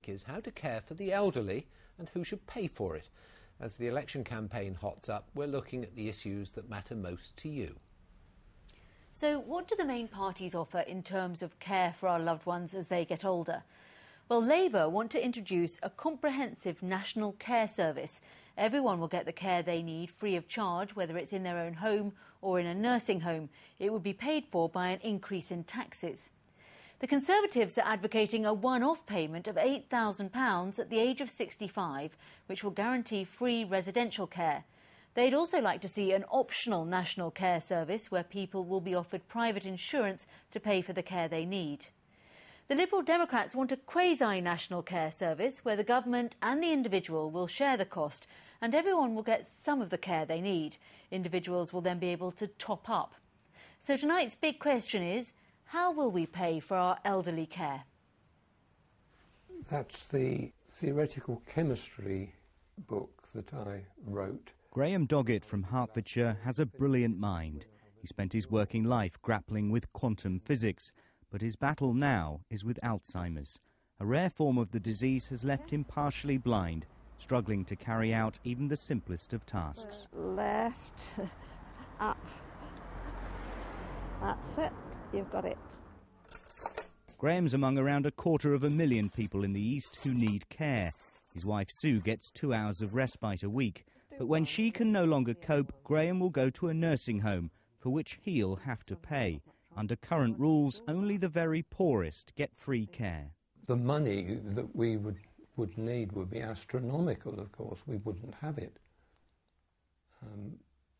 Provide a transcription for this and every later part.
week is how to care for the elderly and who should pay for it. As the election campaign hots up, we're looking at the issues that matter most to you. So what do the main parties offer in terms of care for our loved ones as they get older? Well, Labour want to introduce a comprehensive national care service. Everyone will get the care they need free of charge, whether it's in their own home or in a nursing home. It would be paid for by an increase in taxes. The Conservatives are advocating a one-off payment of £8,000 at the age of 65, which will guarantee free residential care. They'd also like to see an optional national care service where people will be offered private insurance to pay for the care they need. The Liberal Democrats want a quasi-national care service where the government and the individual will share the cost and everyone will get some of the care they need. Individuals will then be able to top up. So tonight's big question is, how will we pay for our elderly care? That's the theoretical chemistry book that I wrote. Graham Doggett from Hertfordshire has a brilliant mind. He spent his working life grappling with quantum physics, but his battle now is with Alzheimer's. A rare form of the disease has left him partially blind, struggling to carry out even the simplest of tasks. Left, up. That's it. You've got it. Graham's among around 250,000 people in the East who need care. His wife Sue gets 2 hours of respite a week, but when she can no longer cope, Graham will go to a nursing home, for which he'll have to pay. Under current rules, only the very poorest get free care. The money that we would need would be astronomical, of course. We wouldn't have it.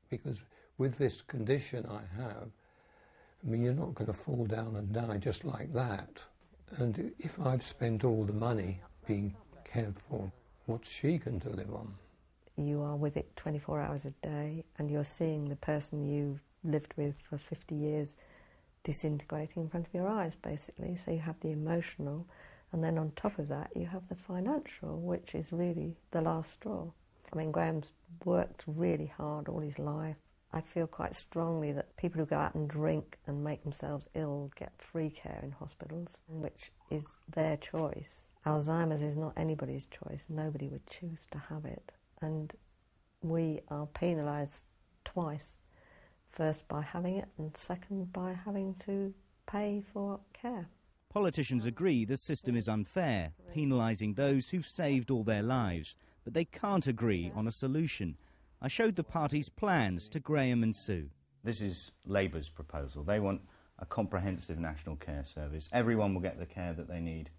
Because with this condition I have, I mean, you're not going to fall down and die just like that. And if I've spent all the money being cared for, what's she going to live on? You are with it 24 hours a day and you're seeing the person you've lived with for 50 years disintegrating in front of your eyes, basically. So you have the emotional, and then on top of that you have the financial, which is really the last straw. I mean, Graham's worked really hard all his life. I feel quite strongly that people who go out and drink and make themselves ill get free care in hospitals, which is their choice. Alzheimer's is not anybody's choice. Nobody would choose to have it. And we are penalised twice. First by having it, and second by having to pay for care. Politicians agree the system is unfair, penalising those who've saved all their lives, but they can't agree on a solution. I showed the party's plans to Graham and Sue. This is Labour's proposal. They want a comprehensive national care service. Everyone will get the care that they need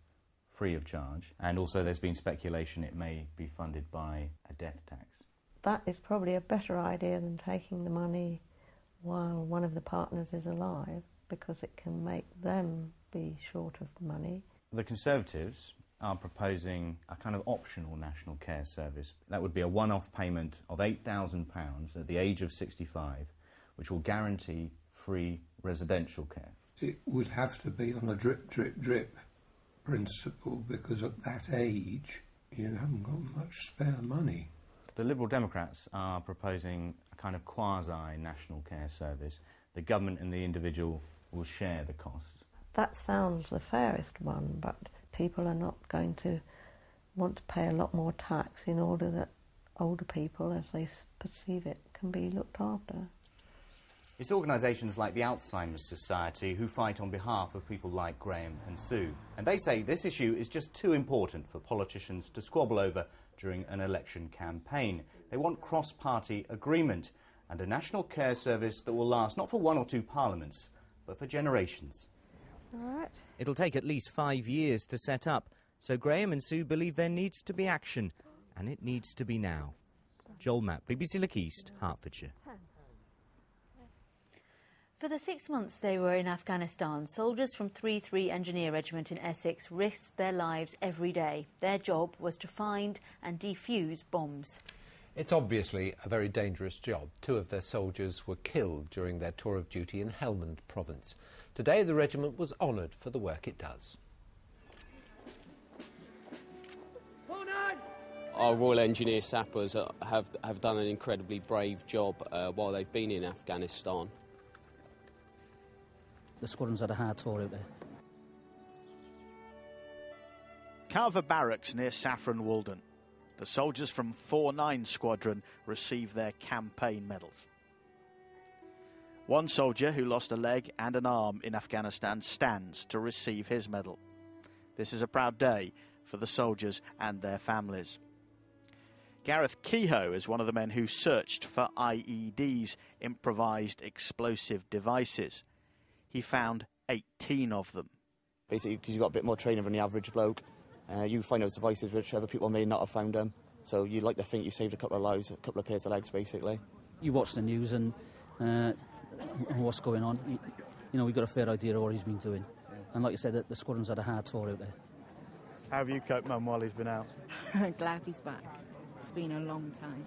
free of charge, and also there's been speculation it may be funded by a death tax. That is probably a better idea than taking the money while one of the partners is alive, because it can make them be short of money. The Conservatives are proposing a kind of optional national care service. That would be a one-off payment of £8,000 at the age of 65, which will guarantee free residential care. It would have to be on a drip, drip, drip principle, because at that age you haven't got much spare money. The Liberal Democrats are proposing a kind of quasi-national care service. The government and the individual will share the cost. That sounds the fairest one, but people are not going to want to pay a lot more tax in order that older people, as they perceive it, can be looked after. It's organisations like the Alzheimer's Society who fight on behalf of people like Graham and Sue. And they say this issue is just too important for politicians to squabble over during an election campaign. They want cross-party agreement and a national care service that will last not for 1 or 2 parliaments, but for generations. All right. It'll take at least 5 years to set up, so Graham and Sue believe there needs to be action, and it needs to be now. Joel Mapp, BBC Look East, Hertfordshire. For the 6 months they were in Afghanistan, soldiers from 3 Engineer Regiment in Essex risked their lives every day. Their job was to find and defuse bombs. It's obviously a very dangerous job. 2 of their soldiers were killed during their tour of duty in Helmand province. Today the regiment was honoured for the work it does. Our Royal Engineer Sappers have done an incredibly brave job while they've been in Afghanistan. The squadron's had a hard tour out there. Carver Barracks near Saffron Walden. The soldiers from 4-9 Squadron receive their campaign medals. One soldier who lost a leg and an arm in Afghanistan stands to receive his medal. This is a proud day for the soldiers and their families. Gareth Kehoe is one of the men who searched for IEDs, improvised explosive devices. He found 18 of them. Basically, because you've got a bit more training than the average bloke, you find those devices which other people may not have found them. So you'd like to think you saved a couple of lives, a couple of pairs of legs, basically. You watch the news and what's going on. You know, we've got a fair idea of what he's been doing. And like you said, the squadron's had a hard tour out there. How have you coped, Mum, while he's been out? Glad he's back. It's been a long time.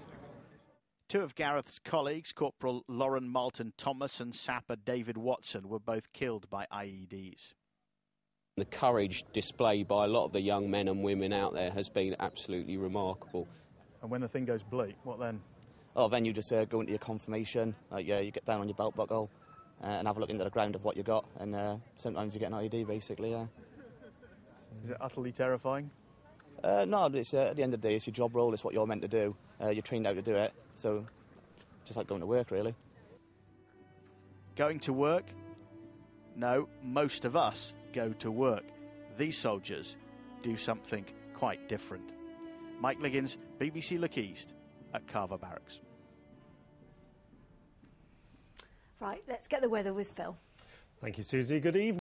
Two of Gareth's colleagues, Corporal Lauren Moulton-Thomas and Sapper David Watson, were both killed by IEDs. The courage displayed by a lot of the young men and women out there has been absolutely remarkable. And when the thing goes bleak, what then? Oh, then you just go into your confirmation. You get down on your belt buckle and have a look into the ground of what you got. And sometimes you get an IED, basically, yeah. Is it utterly terrifying? No, it's, at the end of the day, it's your job role. It's what you're meant to do. You're trained how to do it. So, just like going to work, really. Going to work? No, most of us go to work. These soldiers do something quite different. Mike Liggins, BBC Look East at Carver Barracks. Right, let's get the weather with Phil. Thank you, Susie. Good evening.